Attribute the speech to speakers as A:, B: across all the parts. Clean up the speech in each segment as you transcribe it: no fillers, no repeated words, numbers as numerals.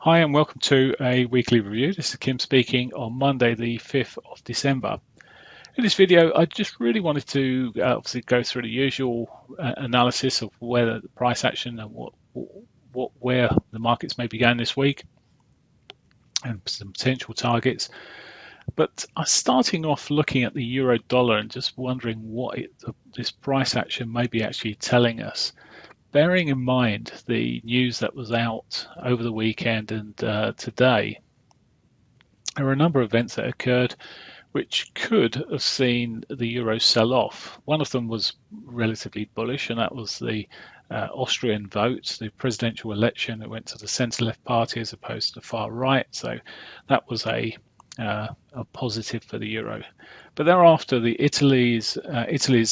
A: Hi and welcome to a weekly review. This is Kim speaking on Monday, the 5th of December. In this video, I just really wanted to obviously go through the usual analysis of where the price action and where the markets may be going this week and some potential targets. But I'm starting off looking at the euro dollar and just wondering what this price action may be actually telling us. Bearing in mind the news that was out over the weekend and today, there were a number of events that occurred which could have seen the euro sell off. One of them was relatively bullish, and that was the Austrian vote, the presidential election. It went to the centre-left party as opposed to the far right, so that was a positive for the euro. But thereafter, Italy's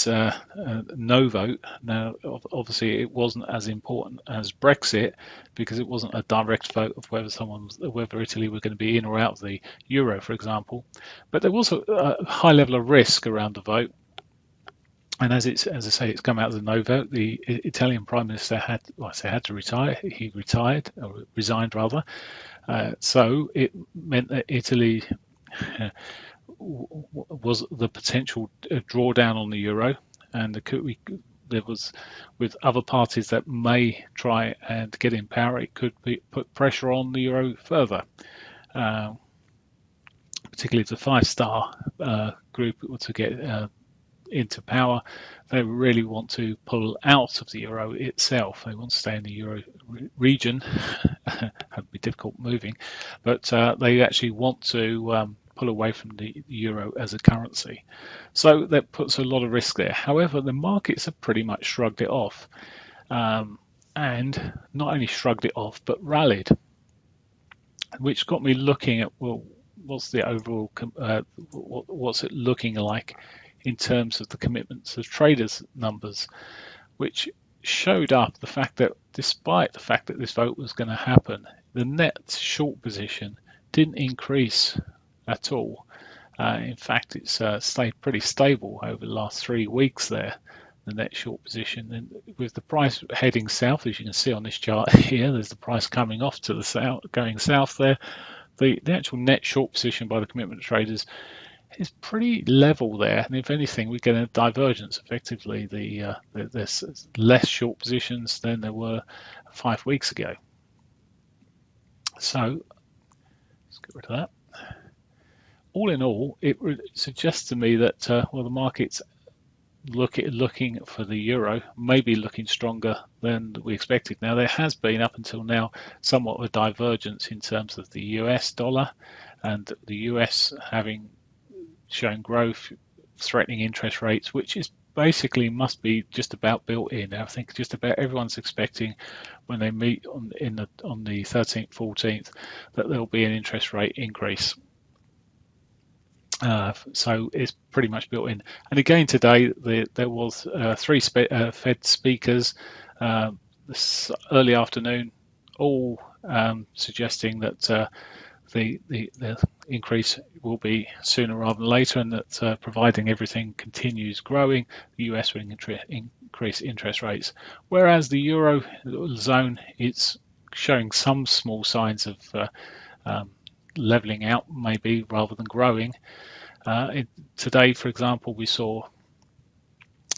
A: no vote. Now, obviously, it wasn't as important as Brexit because it wasn't a direct vote of whether Italy were going to be in or out of the euro, for example. But there was a high level of risk around the vote. And as I say, it's come out as a no vote. The Italian Prime Minister had to retire. He retired, or resigned rather. So it meant that Italy was the potential drawdown on the euro, and there was, with other parties that may try and get in power, it could put pressure on the euro further. Particularly if the five-star group were to get into power, they really want to pull out of the euro itself. They want to stay in the euro region. It'd be difficult moving, but they actually want to pull away from the euro as a currency. So that puts a lot of risk there. However, the markets have pretty much shrugged it off, and not only shrugged it off, but rallied, which got me looking at, well, what's the overall, what's it looking like in terms of the commitments of traders numbers, which showed up the fact that despite the fact that this vote was going to happen, the net short position didn't increase at all. In fact, it's stayed pretty stable over the last 3 weeks there, the net short position. And with the price heading south, as you can see on this chart here, there's the price coming off to the south, going south there. The actual net short position by the commitment traders is pretty level there, and if anything, we get a divergence. Effectively, there's less short positions than there were 5 weeks ago. So let's get rid of that. All in all, it suggests to me that well, the market's looking for the euro, maybe looking stronger than we expected. Now, there has been up until now somewhat of a divergence in terms of the US dollar, and the US having shown growth, threatening interest rates, which is basically must be just about built in. I think just about everyone's expecting when they meet on the 13th, 14th, that there'll be an interest rate increase. So it's pretty much built in. And again today, there was 3 Fed speakers this early afternoon, all suggesting that the increase will be sooner rather than later, and that providing everything continues growing, the US will increase interest rates. Whereas the euro zone is showing some small signs of leveling out, maybe rather than growing. Today, for example, we saw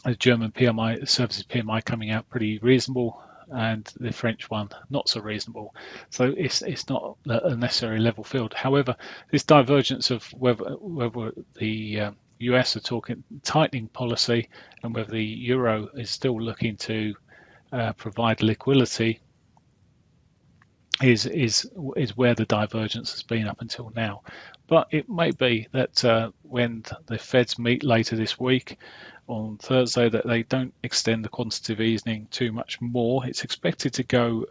A: a German PMI, services PMI, coming out pretty reasonable, and the French one not so reasonable. So it's not a necessary level field. However, this divergence of whether the US are talking tightening policy and whether the euro is still looking to provide liquidity is where the divergence has been up until now. But it may be that when the Feds meet later this week on Thursday, that they don't extend the quantitative easing too much more. It's expected to go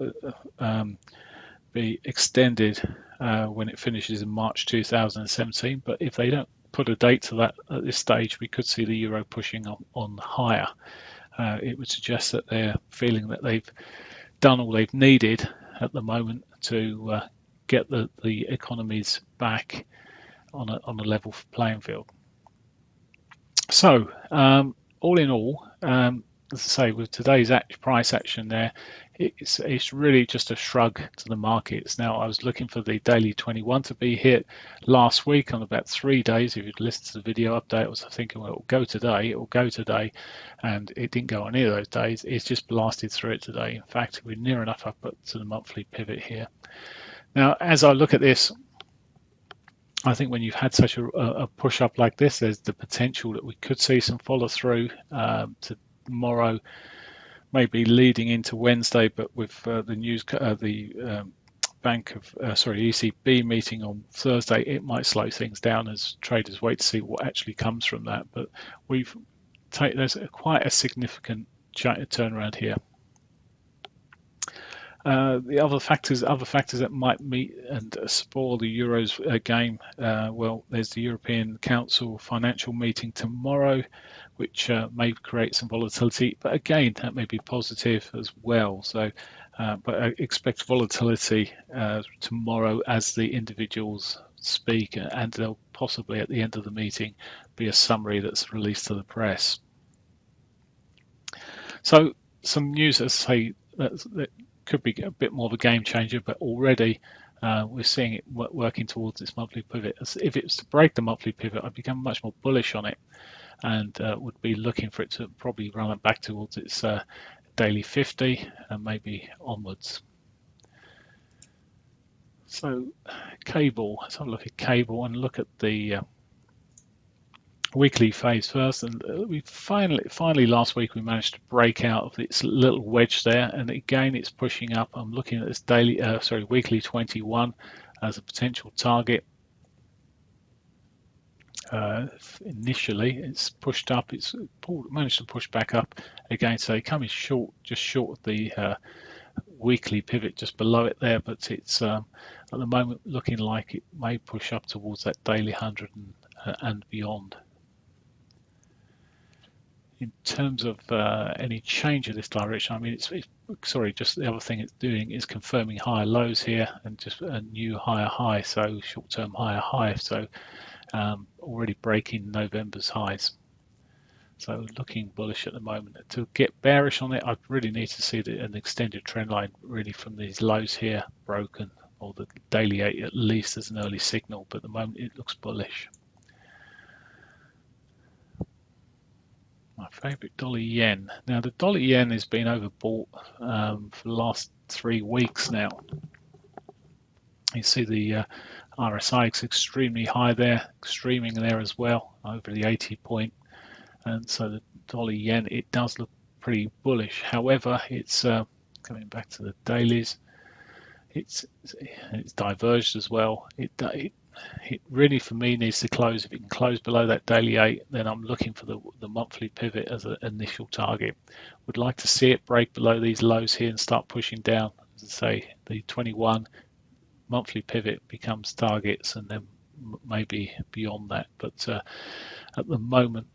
A: be extended when it finishes in March 2017. But if they don't put a date to that at this stage, we could see the euro pushing on higher. It would suggest that they're feeling that they've done all they've needed at the moment to get the economies back on a level playing field. So all in all, as I say, with today's price action there, it's really just a shrug to the markets. Now, I was looking for the daily 21 to be hit last week on about 3 days. If you'd listened to the video update, I was thinking, well, it will go today, and it didn't go on any of those days. It's just blasted through it today. In fact, we're near enough up to the monthly pivot here. Now, as I look at this, I think when you've had such a push up like this, there's the potential that we could see some follow through to tomorrow, maybe leading into Wednesday, but with the news, ECB meeting on Thursday, it might slow things down as traders wait to see what actually comes from that. But there's quite a significant turnaround here. The other factors that might meet and spoil the Euro's game, well, there's the European Council financial meeting tomorrow, which may create some volatility, but again, that may be positive as well. So, but I expect volatility tomorrow as the individuals speak, and there'll possibly at the end of the meeting be a summary that's released to the press. So, some news, as I say, that could be a bit more of a game changer, but already we're seeing it working towards this monthly pivot. If it was to break the monthly pivot, I'd become much more bullish on it, and would be looking for it to probably run it back towards its daily 50 and maybe onwards. So cable, let's have a look at cable and look at the weekly phase first, and we finally last week we managed to break out of its little wedge there, and again it's pushing up. I'm looking at this weekly 21 as a potential target. Initially it's pushed up, it's managed to push back up again, so coming just short of the weekly pivot just below it there, but it's at the moment looking like it may push up towards that daily 100 and beyond. In terms of any change of this direction, I mean, just the other thing it's doing is confirming higher lows here and just a new higher high, so short-term higher high, so already breaking November's highs. So looking bullish at the moment. To get bearish on it, I'd really need to see an extended trend line really from these lows here broken, or the daily 8 at least as an early signal, but at the moment it looks bullish. My favorite dollar yen. Now the dollar yen has been overbought for the last 3 weeks now. You see the RSI is extremely high there, streaming there as well over the 80 point, and so the dollar yen, it does look pretty bullish. However, it's coming back to the dailies, it's diverged as well. It really, for me, needs to close. If it can close below that daily 8, then I'm looking for the monthly pivot as an initial target. Would like to see it break below these lows here and start pushing down. As I say, the 21 monthly pivot becomes targets, and then maybe beyond that. But at the moment,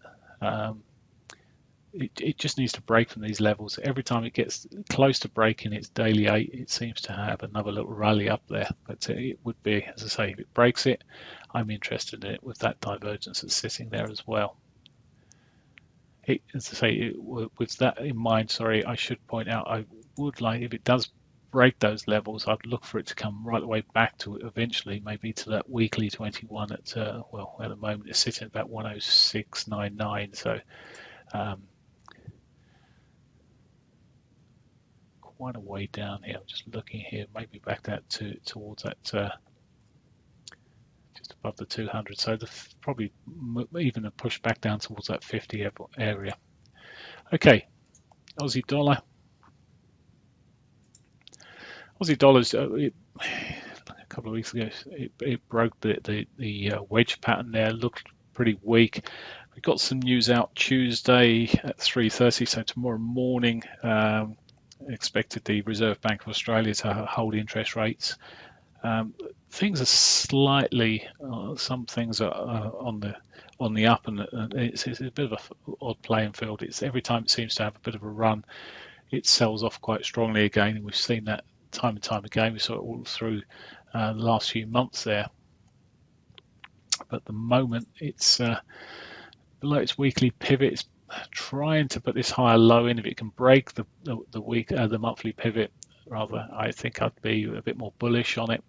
A: it just needs to break from these levels. Every time it gets close to breaking its daily 8, it seems to have another little rally up there. But it would be, as I say, if it breaks it, I'm interested in it with that divergence that's sitting there as well. As I say, with that in mind, sorry, I should point out, I would like, if it does break those levels, I'd look for it to come right the way back to it eventually, maybe to that weekly 21 at, well, at the moment it's sitting at about 106.99. So, quite a way down here. I'm just looking here, maybe back that towards that just above the 200. So probably even a push back down towards that 50 area. Okay, Aussie dollar. Aussie dollars. A couple of weeks ago, it broke the wedge pattern there. Looked pretty weak. We got some news out Tuesday at 3:30, so tomorrow morning. Expected the Reserve Bank of Australia to hold interest rates. Things are slightly, some things are on the up, and it's a bit of an odd playing field. It's every time it seems to have a bit of a run, it sells off quite strongly again, and we've seen that time and time again. We saw it all through the last few months there. But at the moment, it's below its weekly pivot. trying to put this higher low in. If it can break the monthly pivot, rather, I think I'd be a bit more bullish on it,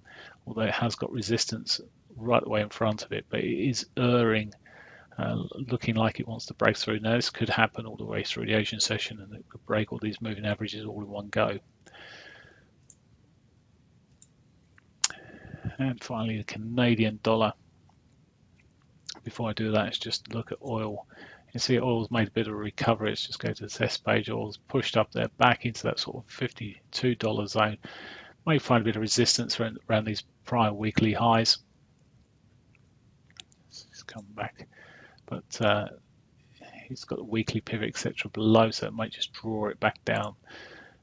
A: although it has got resistance right the way in front of it, but it is erring, looking like it wants to break through. Now this could happen all the way through the Asian session, and it could break all these moving averages all in one go. And finally, the Canadian dollar. Before I do that, let's just look at oil. You can see oil's made a bit of a recovery. Let's just go to the test page. Oil's pushed up there back into that sort of $52 zone. May find a bit of resistance around these prior weekly highs. Let's come back, but he's got the weekly pivot, etc., below, so it might just draw it back down.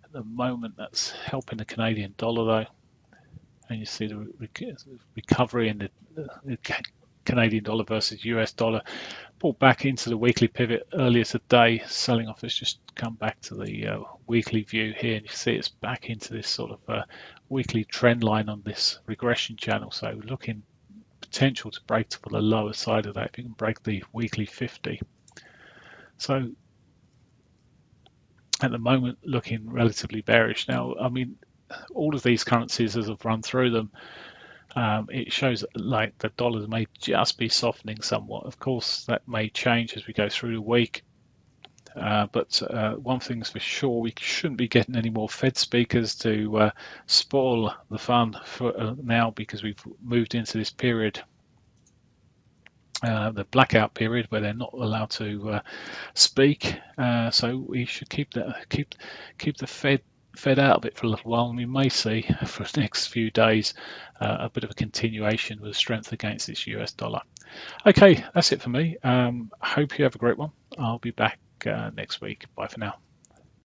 A: At the moment, that's helping the Canadian dollar, though. And you see the recovery in the Canadian dollar versus US dollar. Pulled back into the weekly pivot earlier today. Selling off has just come back to the weekly view here, and you see it's back into this sort of weekly trend line on this regression channel. So looking potential to break for the lower side of that if you can break the weekly 50. So at the moment, looking relatively bearish. Now, I mean, all of these currencies, as I've run through them, it shows like the dollars may just be softening somewhat. Of course, that may change as we go through the week. But one thing's for sure, we shouldn't be getting any more Fed speakers to spoil the fun for now, because we've moved into this period, the blackout period, where they're not allowed to speak. So we should keep the Fed out of it for a little while, and we may see for the next few days a bit of a continuation with strength against this US dollar. Okay, that's it for me. I hope you have a great one. I'll be back next week. Bye for now.